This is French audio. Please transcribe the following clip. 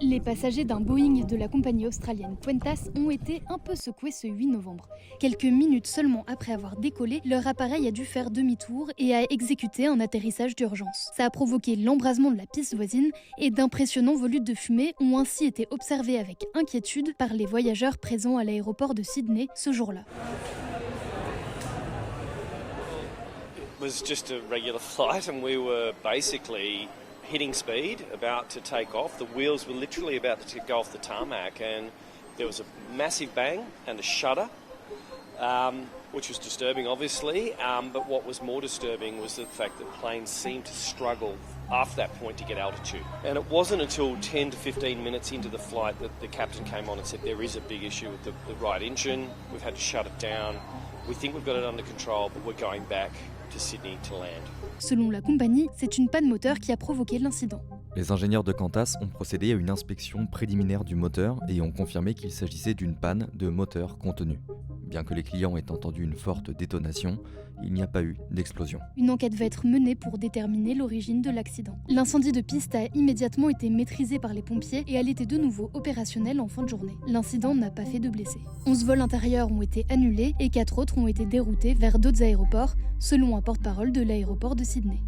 Les passagers d'un Boeing de la compagnie australienne Qantas ont été un peu secoués ce 8 novembre. Quelques minutes seulement après avoir décollé, leur appareil a dû faire demi-tour et a exécuté un atterrissage d'urgence. Ça a provoqué l'embrasement de la piste voisine et d'impressionnants volutes de fumée ont ainsi été observés avec inquiétude par les voyageurs présents à l'aéroport de Sydney ce jour-là. It was just a regular flight and we were basically hitting speed, about to take off. The wheels were literally about to go off the tarmac and there was a massive bang and a shudder, which was disturbing obviously, but what was more disturbing was the fact that planes seemed to struggle after that point to get altitude. And it wasn't until 10 to 15 minutes into the flight that the captain came on and said there is a big issue with the right engine, we've had to shut it down, we think we've got it under control but we're going back to Sydney to land. Selon la compagnie, c'est une panne moteur qui a provoqué l'incident. Les ingénieurs de Qantas ont procédé à une inspection préliminaire du moteur et ont confirmé qu'il s'agissait d'une panne de moteur contenu. Bien que les clients aient entendu une forte détonation, il n'y a pas eu d'explosion. Une enquête va être menée pour déterminer l'origine de l'accident. L'incendie de piste a immédiatement été maîtrisé par les pompiers et elle était de nouveau opérationnelle en fin de journée. L'incident n'a pas fait de blessés. 11 vols intérieurs ont été annulés et 4 autres ont été déroutés vers d'autres aéroports, selon un porte-parole de l'aéroport de Sydney.